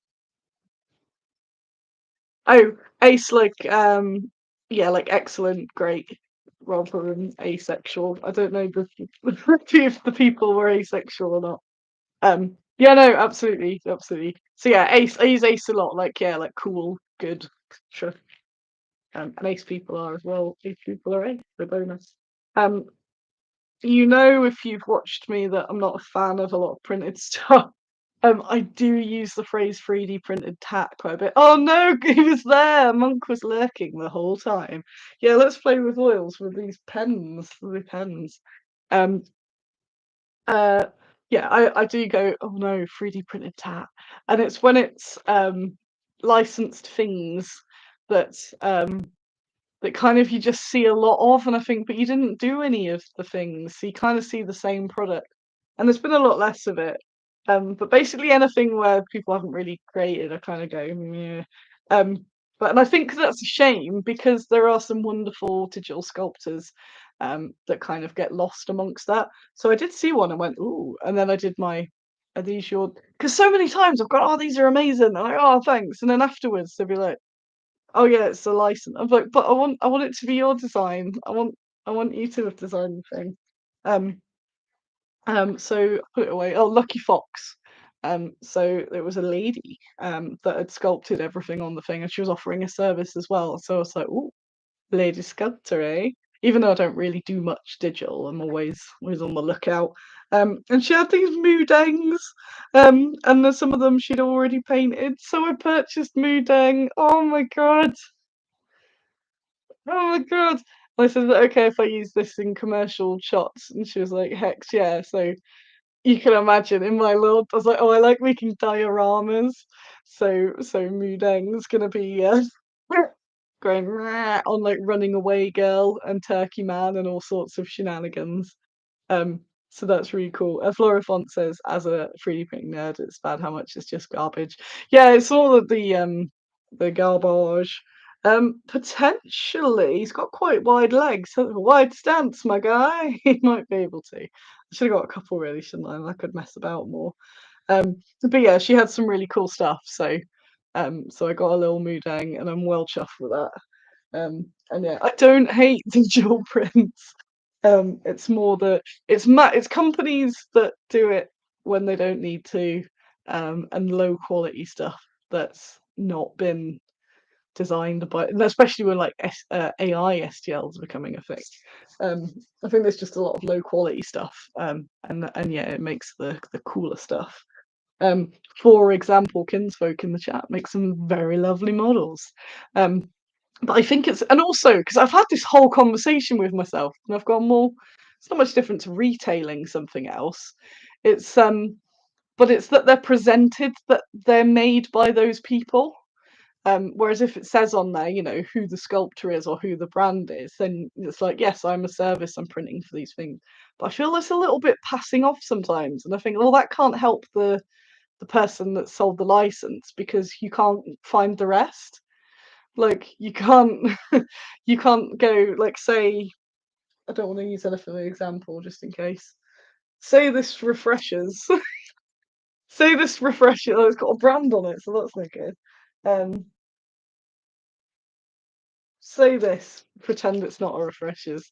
Speaker 1: oh, ace, like yeah, like excellent, great, rather than asexual. I don't know if the people were asexual or not. Yeah, no, absolutely, absolutely. So yeah, ace. I use ace a lot. Like yeah, like cool, good, sure. And ace people are as well. Ace people are ace. The bonus. Um, you know, if you've watched me, that I'm not a fan of a lot of printed stuff. I do use the phrase 3D printed tat quite a bit. Oh no, he was there. Monk was lurking the whole time. Yeah, let's play with oils with these pens, the pens. Um, uh, yeah, I do go, oh no, 3D printed tat. And it's when it's licensed things that that kind of you just see a lot of, and I think, but you didn't do any of the things, so you kind of see the same product, and there's been a lot less of it. But basically anything where people haven't really created, I kind of go, yeah. Um, but and I think that's a shame because there are some wonderful digital sculptors that kind of get lost amongst that. So I did see one and went, ooh, and then I did my, are these your? Because so many times I've got, oh, these are amazing. And I'm like, oh, thanks. And then afterwards they'll be like, oh yeah, it's a license. I'm like, but I want it to be your design. I want you to have designed the thing. Um, so I put it away. Oh, Lucky Fox. So there was a lady that had sculpted everything on the thing, and she was offering a service as well. So I was like, oh, lady sculptor, eh? Even though I don't really do much digital, I'm always on the lookout. And she had these moodings, and then some of them she'd already painted. So I purchased mooding. Oh my god! Oh my god! I said, "Is it okay if I use this in commercial shots?" And she was like, "Hex, yeah." So you can imagine in my world, I was like, "Oh, I like making dioramas." So Moodeng's gonna be going "Rah," on like Running Away Girl and Turkey Man and all sorts of shenanigans. Um, so that's really cool. As Laura Font says, as a 3D printing nerd, it's bad how much is just garbage. Yeah, it's all of the garbage. Potentially, he's got quite wide legs, so a wide stance, my guy. He might be able to. I should have got a couple really, shouldn't I? I could mess about more. But yeah, she had some really cool stuff. So I got a little Moodang, and I'm well chuffed with that. And yeah, I don't hate digital prints. It's more that it's companies that do it when they don't need to, and low quality stuff that's not been designed by, and especially when like AI STLs are becoming a thing. I think there's just a lot of low quality stuff, and yeah, it makes the cooler stuff. Um, for example, Kinsfolk in the chat makes some very lovely models. Um, but I think it's, and also because I've had this whole conversation with myself, and I've gone, well, it's not much different to retailing something else. It's but it's that they're presented that they're made by those people. Whereas if it says on there, you know, who the sculptor is or who the brand is, then it's like, yes, I'm a service, I'm printing for these things. But I feel it's a little bit passing off sometimes, and I think, well, that can't help the person that sold the license because you can't find the rest. Like you can't you can't go like say I don't want to use anything as an example just in case. Say this refreshers. Say this refresher. Oh, it's got a brand on it, so that's no good. Um, say this. Pretend it's not a refreshers.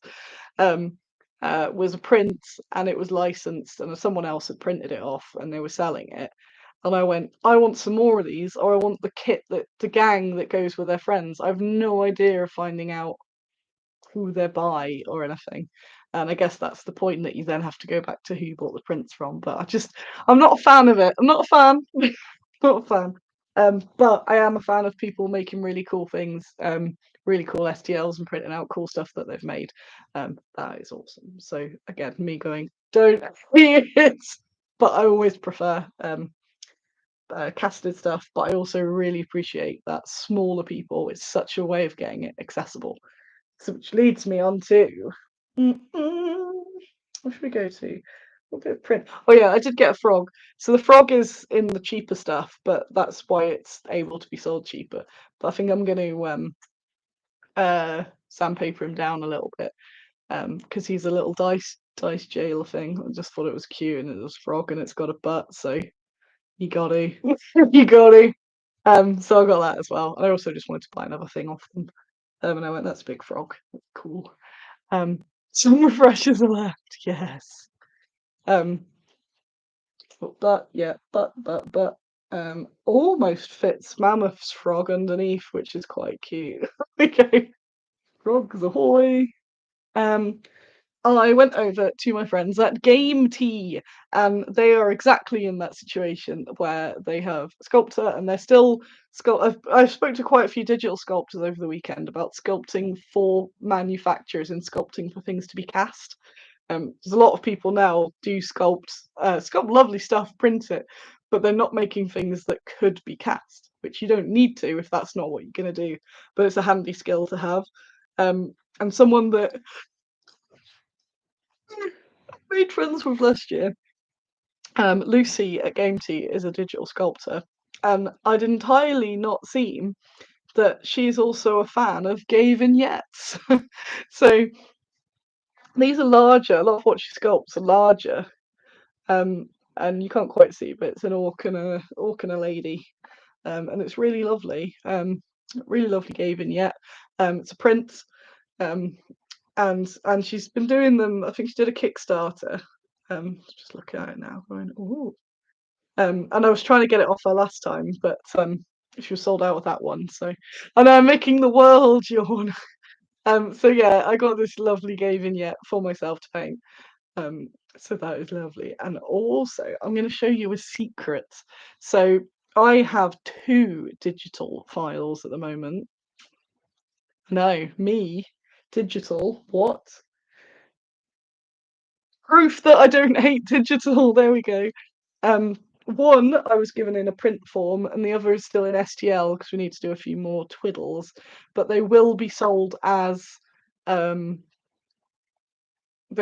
Speaker 1: Um, was a print and it was licensed, and someone else had printed it off and they were selling it. And I went, I want some more of these, or I want the kit that the gang that goes with their friends. I've no idea of finding out who they're by or anything. And I guess that's the point that you then have to go back to who you bought the prints from. But I'm not a fan of it. I'm not a fan. Not a fan. But I am a fan of people making really cool things, really cool STLs and printing out cool stuff that they've made. That is awesome. So again, me going, don't it. But I always prefer casted stuff. But I also really appreciate that smaller people. It's such a way of getting it accessible. So which leads me on to what should we go to? What bit of print? Oh yeah, I did get a frog. So the frog is in the cheaper stuff, but that's why it's able to be sold cheaper. But I think I'm going to sandpaper him down a little bit because he's a little dice jailer thing. I just thought it was cute, and it was a frog and it's got a butt, so you got to you got to. So I got that as well. I also just wanted to buy another thing off them. And I went, that's a big frog. That's cool. Some refreshers are left, yes. But yeah, but almost fits Mammoth's frog underneath, which is quite cute. Okay, frogs ahoy. Um, I went over to my friends at Game Tea, and they are exactly in that situation where they have a sculptor and they're still I've spoke to quite a few digital sculptors over the weekend about sculpting for manufacturers and sculpting for things to be cast. There's a lot of people now do sculpt lovely stuff, print it, but they're not making things that could be cast, which you don't need to if that's not what you're going to do. But it's a handy skill to have. And someone that made friends with last year, Lucy at Game Tea is a digital sculptor, and I'd entirely not seen that she's also a fan of gay vignettes. So these are larger. A lot of what she sculpts are larger, and you can't quite see, but it's an orc and a lady, and it's really lovely. Really lovely gay vignette. It's a print, um, and she's been doing them. I think she did a Kickstarter. Just looking at it now, going, ooh. And I was trying to get it off her last time, but she was sold out of that one. So, and I'm making the world yawn. So yeah, I got this lovely gay vignette for myself to paint. So that is lovely. And also, I'm going to show you a secret. So I have two digital files at the moment. No, me, digital. What? Proof that I don't hate digital. There we go. One I was given in a print form, and the other is still in STL because we need to do a few more twiddles. But they will be sold as they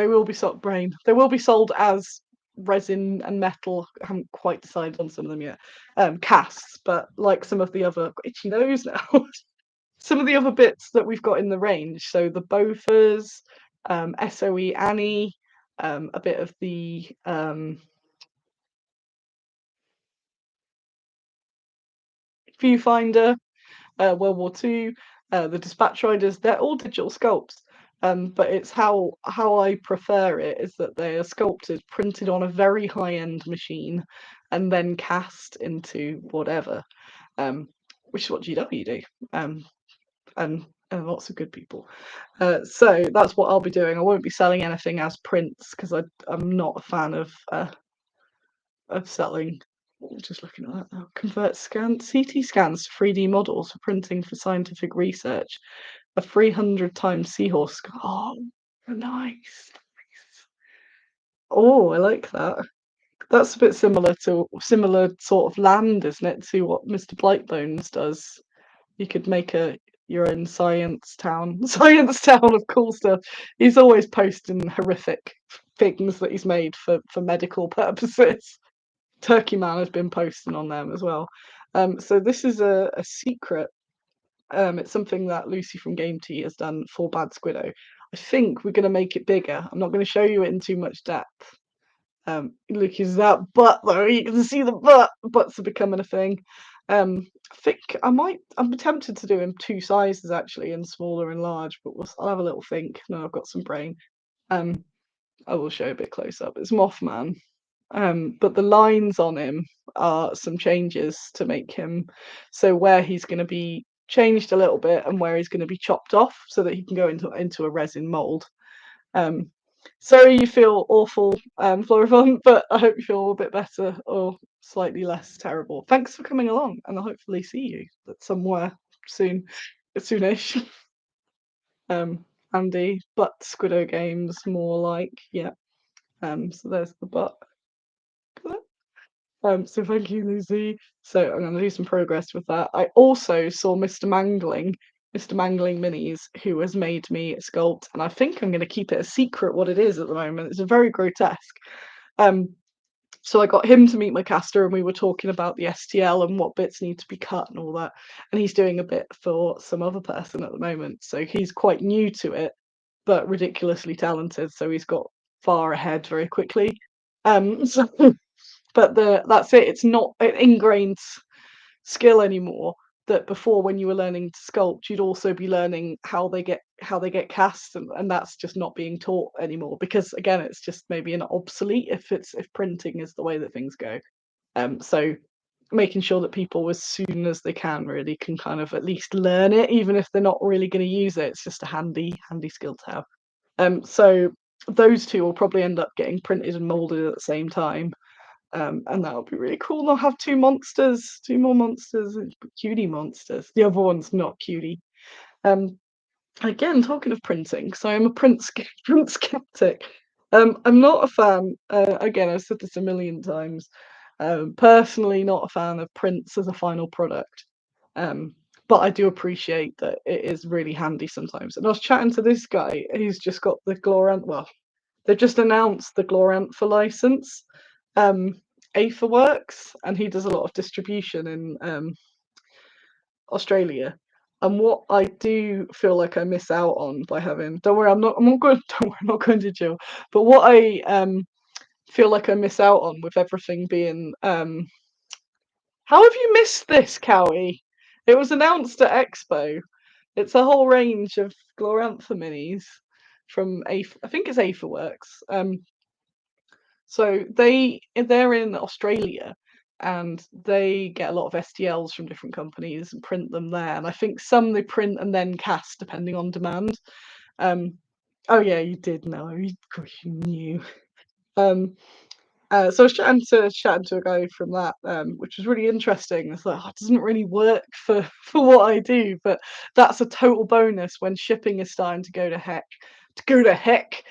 Speaker 1: will be sold brain. They will be sold as resin and metal. I haven't quite decided on some of them yet. Casts, but like some of the other itchy nose now. Some of the other bits that we've got in the range. So the Bofas, SOE Annie, a bit of the Viewfinder, World War II, the Dispatch Riders. They're all digital sculpts. But it's how I prefer it is that they are sculpted, printed on a very high-end machine, and then cast into whatever. which is what GW do, um, and lots of good people. So that's what I'll be doing. I won't be selling anything as prints because I'm not a fan of selling. Just looking at that now. Convert CT scans to 3D models for printing for scientific research. A 300 times seahorse. Oh, nice. Oh, I like that. That's a bit similar sort of land, isn't it, to what Mr. Blightbones does? You could make a your own science town, science town of cool stuff. He's always posting horrific things that he's made for medical purposes. Turkey Man has been posting on them as well. So this is a secret. It's something that Lucy from Game Tea has done for Bad Squiddo. I think we're going to make it bigger. I'm not going to show you it in too much depth. Look, is that butt though? You can see the butt. Butts are becoming a thing. I think I'm tempted to do in two sizes actually, in smaller and large, but I'll have a little think. No, I've got some brain. Um, I will show a bit close up. It's Mothman. But the lines on him are some changes to make him so where he's going to be changed a little bit and where he's going to be chopped off so that he can go into a resin mold. Um, Sorry you feel awful, Florivon, but I hope you feel a bit better or slightly less terrible. Thanks for coming along, and I'll hopefully see you at somewhere soon, soonish. Andy, but Squiddo Games more like, yeah. So there's the butt. So thank you, Lucy. So I'm going to do some progress with that. I also saw Mr. Mangling Minis, who has made me a sculpt, and I think I'm going to keep it a secret what it is at the moment. It's a very grotesque. Um, so I got him to meet my caster, and we were talking about the STL and what bits need to be cut and all that. And he's doing a bit for some other person at the moment, so he's quite new to it, but ridiculously talented. So he's got far ahead very quickly. So but that's it. It's not an ingrained skill anymore. That before, when you were learning to sculpt, you'd also be learning how they get cast, and that's just not being taught anymore because again, it's just maybe an obsolete if printing is the way that things go. So making sure that people as soon as they can really can kind of at least learn it, even if they're not really going to use it. It's just a handy skill to have. So those two will probably end up getting printed and molded at the same time. And that would be really cool. They'll have two more monsters, cutie monsters. The other one's not cutie. Um, Again, talking of printing, so I'm a print skeptic. I'm not a fan. Again, I've said this a million times. Personally, not a fan of prints as a final product. But I do appreciate that it is really handy sometimes. And I was chatting to this guy who's just got the Glorant. Well, they've just announced the Glorantha license. Aether works, and he does a lot of distribution in Australia. And what I do feel like I miss out on by having, don't worry, I'm not going, don't worry, I'm not going to jail. But what I feel like I miss out on with everything being, how have you missed this, Cowie? It was announced at Expo. It's a whole range of Glorantha minis from Aether, I think it's Aetherworks. So they're in Australia and they get a lot of STLs from different companies and print them there. And I think some they print and then cast depending on demand. Oh yeah, you did know. Of course you knew. Um, so I was chatting to a guy from that, which was really interesting. It's like, oh, it doesn't really work for what I do, but that's a total bonus when shipping is starting to go to heck. To go to heck,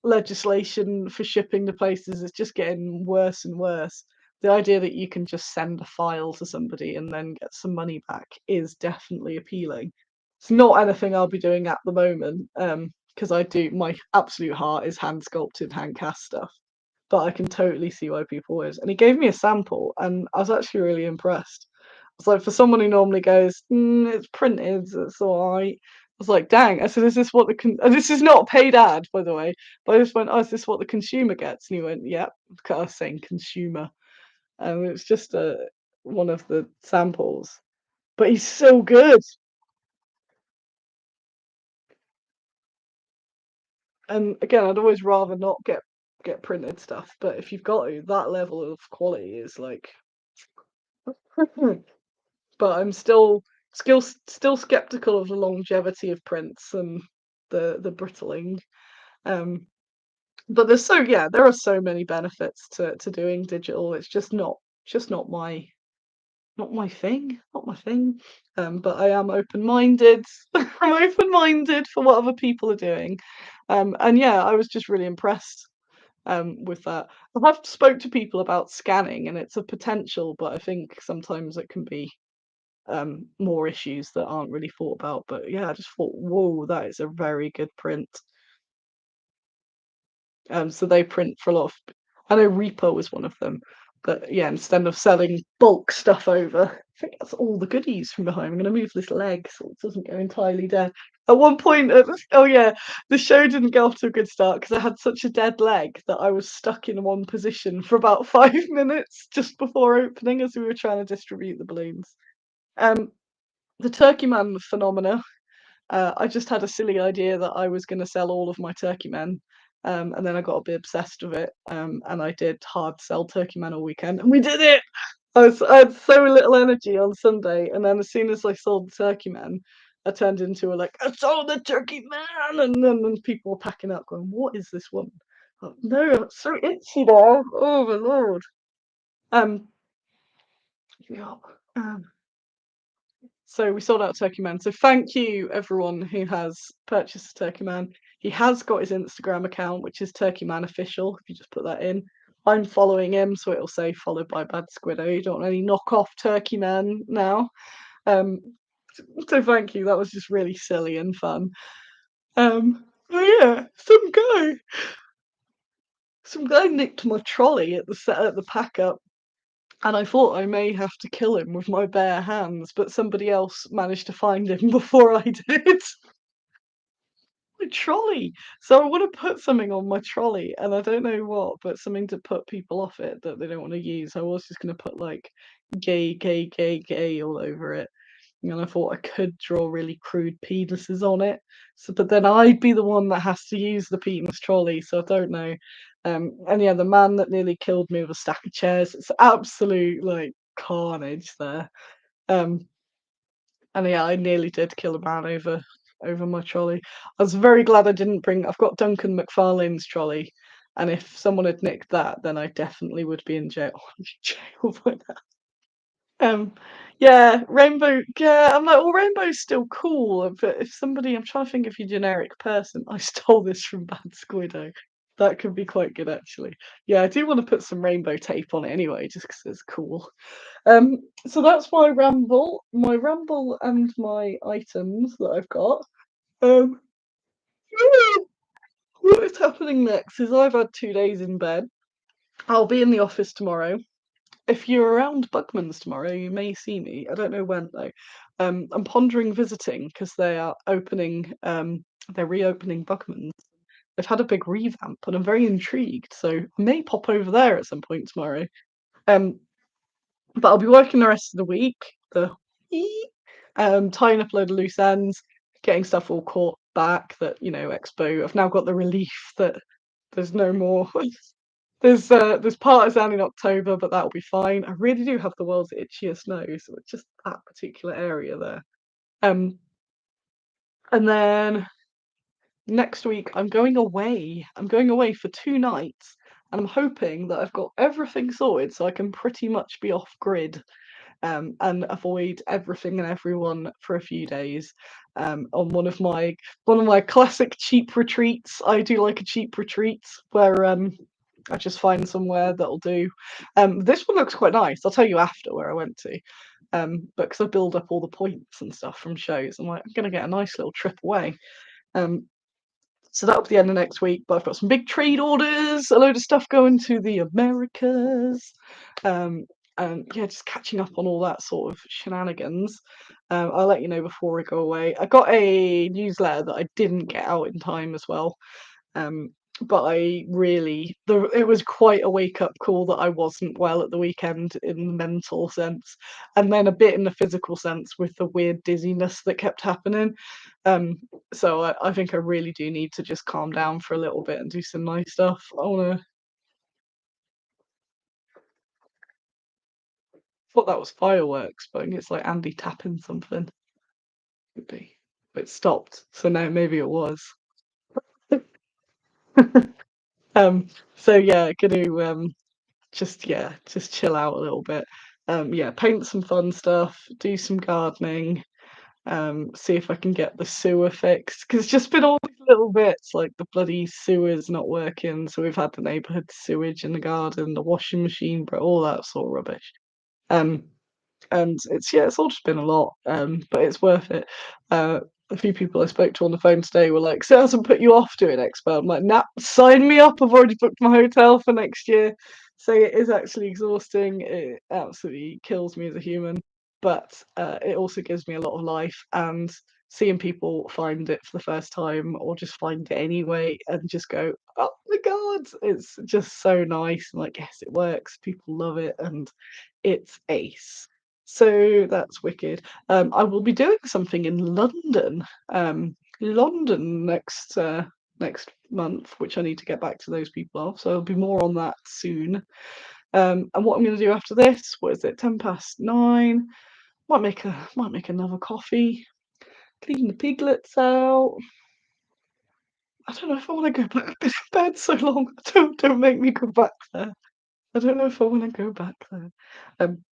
Speaker 1: legislation for shipping to places is just getting worse and worse. The idea that you can just send a file to somebody and then get some money back is definitely appealing. It's not anything I'll be doing at the moment, because I do my absolute heart is hand sculpted, hand cast stuff, but I can totally see why people would. And he gave me a sample, and I was actually really impressed. It's like for someone who normally goes, "It's printed, it's all right." I was like, "Dang!" I said, "Is this what and this is not a paid ad, by the way?" But I just went, "Oh, is this what the consumer gets?" And he went, "Yep." Because I was saying consumer, and it's just one of the samples. But he's so good. And again, I'd always rather not get printed stuff, but if you've got to, that level of quality is like. but I'm still skeptical of the longevity of prints and the brittling. Um, but there are so many benefits to doing digital. It's just not my thing, not my thing. But I am open-minded. I'm open-minded for what other people are doing. And yeah, I was just really impressed with that. I have spoke to people about scanning, and it's a potential, but I think sometimes it can be more issues that aren't really thought about. But yeah, I just thought, whoa, that is a very good print. So they print for a lot of. I know Reaper was one of them, but yeah, instead of selling bulk stuff over, I think that's all the goodies from behind. I'm going to move this leg so it doesn't go entirely dead. At one point, oh yeah, the show didn't get off to a good start because I had such a dead leg that I was stuck in one position for about 5 minutes just before opening as we were trying to distribute the balloons. Um, the Turkey Man phenomena. I just had a silly idea that I was going to sell all of my turkey men, and then I got a bit obsessed with it, and I did hard sell turkey men all weekend, and we did it. I had so little energy on Sunday, and then as soon as I sold the turkey men, I turned into a like, I sold the turkey man, and then people were packing up, going, "What is this woman?" Oh, no, it's so itchy now. Oh my lord. Um, yeah. Um, So we sold out Turkey Man. So thank you everyone who has purchased Turkey Man. He has got his Instagram account, which is Turkey Man Official. If you just put that in, I'm following him, so it'll say followed by Bad Squiddo. You don't want any knockoff Turkey Man now. Um, so thank you. That was just really silly and fun. Oh yeah, some guy nicked my trolley at the pack up, and I thought I may have to kill him with my bare hands, but somebody else managed to find him before I did. My trolley. So I want to put something on my trolley, and I don't know what, but something to put people off it that they don't want to use. I was just going to put like gay, gay, gay, gay all over it. And I thought I could draw really crude penises on it. So, but then I'd be the one that has to use the penis trolley, so I don't know. And yeah, the man that nearly killed me with a stack of chairs. It's absolute like carnage there. Um, and yeah, I nearly did kill a man over my trolley. I was very glad I didn't bring. I've got Duncan McFarlane's trolley, and if someone had nicked that, then I definitely would be in jail. Jail by now. Yeah, rainbow. Yeah, I'm like, well, rainbow's still cool, but if somebody, I'm trying to think of a generic person. I stole this from Bad Squiddo. That could be quite good, actually. Yeah, I do want to put some rainbow tape on it anyway, just because it's cool. So that's my ramble and my items that I've got. Um, what is happening next is I've had 2 days in bed. I'll be in the office tomorrow. If you're around Bugman's tomorrow, you may see me. I don't know when though. I'm pondering visiting because they are opening. They're reopening Bugman's. They've had a big revamp, and I'm very intrigued. So I may pop over there at some point tomorrow. Um, but I'll be working the rest of the week. Tying up a load of loose ends, getting stuff all caught back. That Expo. I've now got the relief that there's no more. There's Partisan in October, but that'll be fine. I really do have the world's itchiest nose, so it's just that particular area there. Um, and then next week I'm going away. I'm going away for 2 nights, and I'm hoping that I've got everything sorted so I can pretty much be off grid, and avoid everything and everyone for a few days. On one of my classic cheap retreats. I do like a cheap retreat where I just find somewhere that'll do. This one looks quite nice. I'll tell you after where I went to. But because I build up all the points and stuff from shows, I'm like, I'm gonna get a nice little trip away. Um, so that'll be the end of next week. But I've got some big trade orders, a load of stuff going to the Americas, um, and yeah, just catching up on all that sort of shenanigans. I'll let you know before I go away. I got a newsletter that I didn't get out in time as well. Um, but it was quite a wake up call that I wasn't well at the weekend in the mental sense, and then a bit in the physical sense with the weird dizziness that kept happening. So I think I really do need to just calm down for a little bit and do some nice stuff. I want to. thought that was fireworks, but I think it's like Andy tapping something. Could be. But it stopped, so now maybe it was. Um, so yeah, gonna just chill out a little bit. Yeah, paint some fun stuff, do some gardening, see if I can get the sewer fixed. Because it's just been all these little bits, like the bloody sewer's not working, so we've had the neighbourhood sewage in the garden, the washing machine, but all that sort of rubbish. Um, and it's all just been a lot, but it's worth it. A few people I spoke to on the phone today were like, "So it hasn't put you off doing Expo?" I'm like, "Nah, sign me up. I've already booked my hotel for next year." So it is actually exhausting. It absolutely kills me as a human, but it also gives me a lot of life. And seeing people find it for the first time or just find it anyway and just go, "Oh my God," it's just so nice. And like, yes, it works. People love it, and it's ace. So that's wicked. I will be doing something in London next month, which I need to get back to those people of. So there'll be more on that soon. And what I'm going to do after this, what is it? 10 past 9. Might make another coffee. Clean the piglets out. I don't know if I want to go back. I've been in bed so long. Don't make me go back there. I don't know if I want to go back there. Um,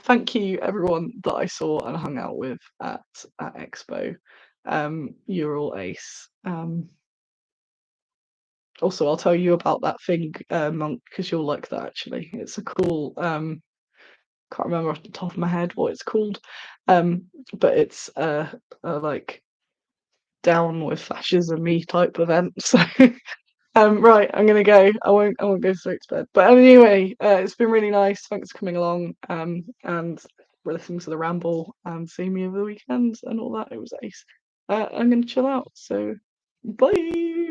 Speaker 1: Thank you everyone that I saw and hung out with at Expo. You're all ace. Also, I'll tell you about that thing, Monk, because you'll like that actually. It's a cool. Can't remember off the top of my head what it's called, but it's a like down with fascism y type event. So right, I'm gonna go. I won't go straight to bed. But anyway, it's been really nice. Thanks for coming along. And for listening to the ramble and seeing me over the weekend and all that. It was ace. I'm gonna chill out. So bye.